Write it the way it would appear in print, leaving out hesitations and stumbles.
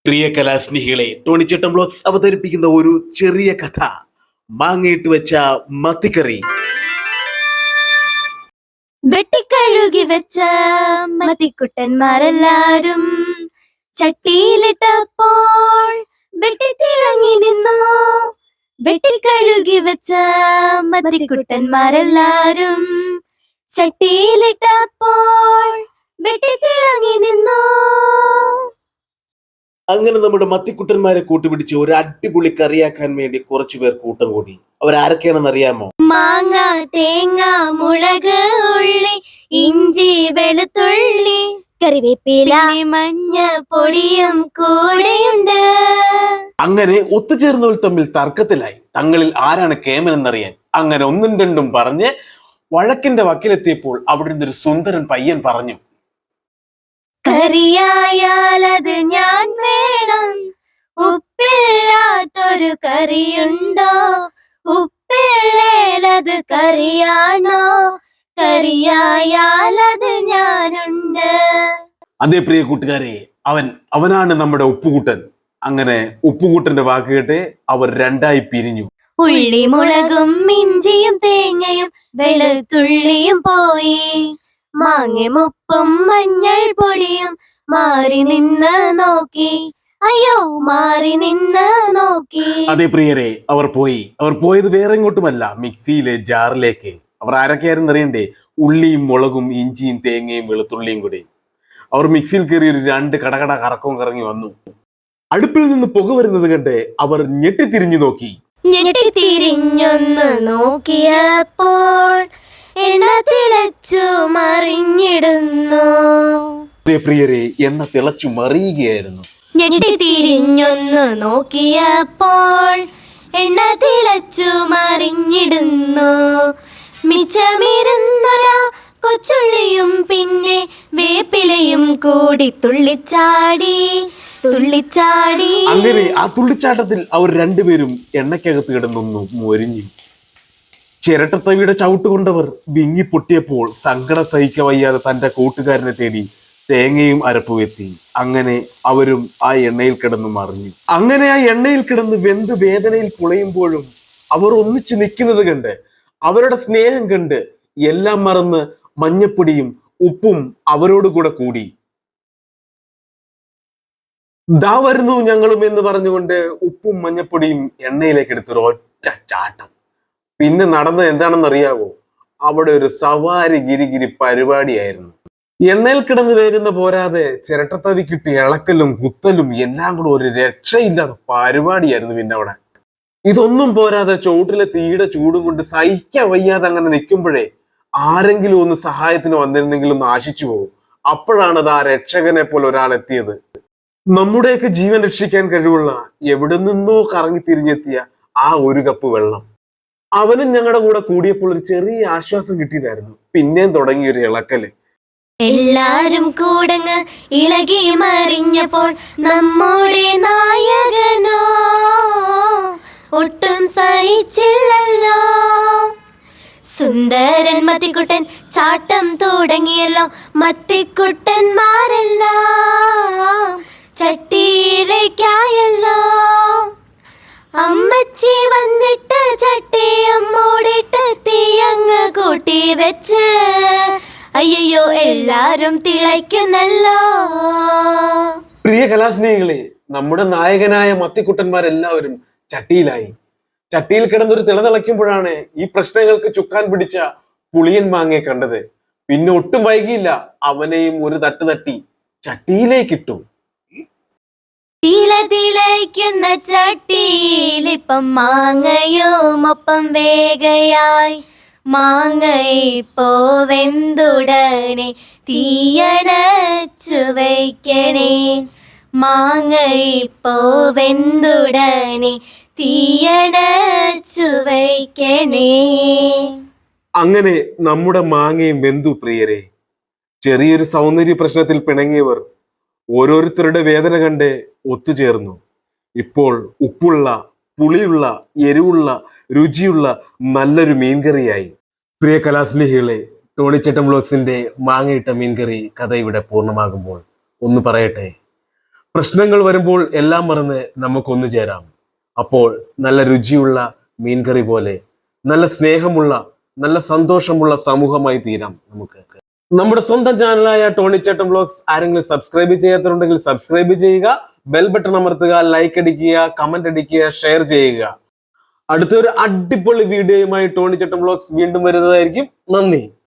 പ്രിയ കലാസ്നേഹികളെ, ടോണിച്ചേട്ടൻ blogs അവതരിപ്പിക്കുന്ന ഒരു ചെറിയ കഥ. മാങ്ങയിട്ട് വെച്ച മത്തിക്കറി. വെട്ടിക്കഴുകി വെച്ച മത്തിക്കുട്ടന്മാരെല്ലാരും ചട്ടിയിലിട്ടപ്പോൾ വെട്ടിത്തിളങ്ങി നിന്നു. വെട്ടിക്കഴുകി വെച്ച മത്തിക്കുട്ടന്മാരെല്ലാരും ചട്ടിയിലിട്ടപ്പോൾ വെട്ടിത്തിളങ്ങി നിന്നു. അങ്ങനെ നമ്മുടെ മത്തിക്കുട്ടന്മാരെ കൂട്ടുപിടിച്ച് ഒരു അടിപൊളി കറിയാക്കാൻ വേണ്ടി കുറച്ചു പേർ കൂട്ടം കൂടി. അവരാരൊക്കെയാണെന്ന് അറിയാമോ? മാങ്ങ, തേങ്ങ, മുളക്, ഉള്ളി, ഇഞ്ചി, വെളുത്തുള്ളി, കറിവേപ്പില, മഞ്ഞ പൊടിയും കൂടെയുണ്ട്. അങ്ങനെ ഒത്തുചേർന്നവർ തമ്മിൽ തർക്കത്തിലായി. തങ്ങളിൽ ആരാണ് കേമനെന്നറിയാൻ അങ്ങനെ ഒന്നും രണ്ടും പറഞ്ഞ് വഴക്കിന്റെ വക്കിലെത്തിയപ്പോൾ അവിടെ നിന്നൊരു സുന്ദരൻ പയ്യൻ പറഞ്ഞു, കറിയായാൽ അത് ഞാൻ വേണം, ഉപ്പില്ലാത്തൊരു കറിയുണ്ടോ? ഉപ്പില്ലേലത് കറിയാണോ? കറിയായാൽ അത് ഞാനുണ്ട്. അതേ പ്രിയ കൂട്ടുകാരെ, അവനാണ് നമ്മുടെ ഉപ്പുകൂട്ടൻ. അങ്ങനെ ഉപ്പുകൂട്ടന്റെ വാക്ക് കേട്ട് അവർ രണ്ടായി പിരിഞ്ഞു. ഉള്ളി, മുളകും, ഇഞ്ചിയും, തേങ്ങയും, വെളുത്തുള്ളിയും പോയി. മാങ്ങയും ഉപ്പും മഞ്ഞൾ പൊടിയും മാറി നിന്ന് നോക്കി. അയ്യോ, മാറി നിന്ന് നോക്കി. അതേ പ്രിയരെ, അവർ പോയത് വേറെ എങ്ങോട്ടുമല്ല, മിക്സിയിലെ ജാറിലേക്ക്. അവർ ആരൊക്കെയായിരുന്നു അറിയണ്ടേ? ഉള്ളിയും മുളകും ഇഞ്ചിയും തേങ്ങയും വെളുത്തുള്ളിയും കൂടി. അവർ മിക്സിയിൽ കയറി ഒരു രണ്ട് കടകട കറക്കവും കറങ്ങി വന്നു. അടുപ്പിൽ നിന്ന് പുക വരുന്നത് കണ്ട് അവർ ഞെട്ടിത്തിരിഞ്ഞു നോക്കി. ഞെട്ടിത്തിരിഞ്ഞൊന്ന് നോക്കിയപ്പോൾ എണ്ണ തിളച്ചു മറിഞ്ഞിടുന്നു. അതേ പ്രിയരെ, എണ്ണ തിളച്ചു മറിയുകയായിരുന്നു. ഞെട്ടിത്തിരിഞ്ഞൊന്ന് നോക്കിയപ്പോൾ എണ്ണ തിളച്ചു മറിഞ്ഞിടുന്നു. മിച്ചമിരുന്നൊരാ കൊച്ചുള്ളിയും പിന്നെ വേപ്പിലയും കൂടി തുള്ളിച്ചാടി. അങ്ങനെ ആ തുള്ളിച്ചാട്ടത്തിൽ അവർ രണ്ടുപേരും എണ്ണയ്ക്കകത്ത് കിടന്നൊന്നു മൊരിഞ്ഞു. ചിരട്ടത്തവിയുടെ ചവിട്ട് കൊണ്ടവർ വിങ്ങി പൊട്ടിയപ്പോൾ സങ്കടം സഹിക്ക വയ്യാതെ തന്റെ കൂട്ടുകാരനെ തേടി തേങ്ങയും അരപ്പുമെത്തി. അങ്ങനെ അവരും ആ എണ്ണയിൽ കിടന്ന് മറിഞ്ഞു. അങ്ങനെ ആ എണ്ണയിൽ കിടന്ന് വെന്ത് വേദനയിൽ പുളയുമ്പോഴും അവർ ഒന്നിച്ചു നിൽക്കുന്നത് കണ്ട്, അവരുടെ സ്നേഹം കണ്ട് എല്ലാം മറന്ന് മഞ്ഞപ്പൊടിയും ഉപ്പും അവരോട് കൂടെ കൂടി. ദാ വരുന്നു ഞങ്ങളും എന്ന് പറഞ്ഞുകൊണ്ട് ഉപ്പും മഞ്ഞപ്പൊടിയും എണ്ണയിലേക്ക് എടുത്തൊരു ഒറ്റ ചാട്ടം. പിന്നെ നടന്നത് എന്താണെന്ന് അറിയാവോ? അവിടെ ഒരു സവാരി ഗിരിഗിരി പരിപാടിയായിരുന്നു. എണ്ണയിൽ കിടന്ന് വേരുന്ന പോരാതെ ചിരട്ടത്തവി കിട്ടി ഇളക്കലും കുത്തലും എല്ലാം കൂടെ ഒരു രക്ഷയില്ലാത്ത പരിപാടിയായിരുന്നു. പിന്നെ അവിടെ ഇതൊന്നും പോരാതെ ചോട്ടിലെ തീയുടെ ചൂടും കൊണ്ട് സഹിക്കാൻ വയ്യാതെ അങ്ങനെ നിൽക്കുമ്പോഴേ ആരെങ്കിലും ഒന്ന് സഹായത്തിന് വന്നിരുന്നെങ്കിലും ഒന്ന് ആശിച്ചു പോകും. അപ്പോഴാണ് ആ രക്ഷകനെ പോലെ ഒരാൾ എത്തിയത്. നമ്മുടെയൊക്കെ ജീവൻ രക്ഷിക്കാൻ കഴിവുള്ള എവിടെ നിന്നോ കറങ്ങി തിരിഞ്ഞെത്തിയ ആ ഒരു കപ്പ് വെള്ളം. അവനും ഞങ്ങളുടെ കൂടെ കൂടിയപ്പോൾ ഒരു ചെറിയ ആശ്വാസം കിട്ടിയതായിരുന്നു. പിന്നെയും തുടങ്ങി ഒരു ഇളക്കല്. എല്ലാരും കൂടങ്ങ് ഇളകി മറിഞ്ഞപ്പോൾ നമ്മുടെ നായകനോ ഒട്ടും സഹിച്ചില്ലല്ലോ. സുന്ദരൻ മത്തിക്കുട്ടൻ ചാട്ടം തുടങ്ങിയല്ലോ. മത്തിക്കുട്ടന്മാരെല്ലാം ചട്ടിയിലേക്കായല്ലോ. അമ്മച്ചി വന്നിട്ട് ചട്ടിയും മൂടിട്ട് തീയങ്ങ് കൂട്ടി വെച്ച്. അയ്യോ, എല്ലാരും തിളയ്ക്കുന്നല്ലോ. പ്രിയ കലാസ്നേഹികളെ, നമ്മുടെ നായകനായ മത്തിക്കുട്ടന്മാരെല്ലാവരും ചട്ടിയിലായി. ചട്ടിയിൽ കിടന്നൊരു തിളതിളയ്ക്കുമ്പോഴാണ് ഈ പ്രശ്നങ്ങൾക്ക് ചുക്കാൻ പിടിച്ച പുളിയൻ മാങ്ങയെ കണ്ടത്. പിന്നെ ഒട്ടും വൈകിയില്ല, അവനെയും ഒരു തട്ട് തട്ടി ചട്ടിയിലേക്കിട്ടു. തിളയ്ക്കുന്ന ചട്ടിയിലിപ്പം മാങ്ങയും ഒപ്പം വേഗയായി. മാങ്ങയിപ്പോ വെന്തുടനെ തീയണച്ചു വയ്ക്കണേ. മാങ്ങയിപ്പോ വെന്തുടനെ തീയണച്ചു വയ്ക്കണേ. അങ്ങനെ നമ്മുടെ മാങ്ങയും വെന്തു. പ്രിയരെ, ചെറിയൊരു സൗന്ദര്യ പ്രശ്നത്തിൽ പിണങ്ങിയവർ ഓരോരുത്തരുടെ വേദന കണ്ട് ഒത്തുചേർന്നു. ഇപ്പോൾ ഉപ്പുള്ള, പുളിയുള്ള, എരിവുള്ള, രുചിയുള്ള നല്ലൊരു മീൻകറിയായി. പ്രിയ കലാസ്നേഹികളെ, ടോണിച്ചേട്ടൻ ബ്ലോഗ്സിന്റെ മാങ്ങയിട്ട മീൻകറി കഥ ഇവിടെ പൂർണ്ണമാകുമ്പോൾ ഒന്ന് പറയട്ടെ. പ്രശ്നങ്ങൾ വരുമ്പോൾ എല്ലാം മറന്ന് നമുക്കൊന്നു ചേരാം. അപ്പോൾ നല്ല രുചിയുള്ള മീൻകറി പോലെ നല്ല സ്നേഹമുള്ള നല്ല സന്തോഷമുള്ള സമൂഹമായി തീരാം നമുക്ക്. നമ്മുടെ സ്വന്തം ചാനലായ ടോണി ചേട്ടൻ വ്ലോഗ്സ് ആരെങ്കിലും സബ്സ്ക്രൈബ് ചെയ്യാത്തതുണ്ടെങ്കിൽ സബ്സ്ക്രൈബ് ചെയ്യുക, ബെൽ ബട്ടൺ അമർത്തുക, ലൈക്ക് അടിക്കുക, കമന്റ് അടിക്കുക, ഷെയർ ചെയ്യുക. അടുത്തൊരു അടിപൊളി വീഡിയോയുമായി ടോണി ചേട്ടൻ വ്ലോഗ്സ് വീണ്ടും വരുന്നതായിരിക്കും. നന്ദി.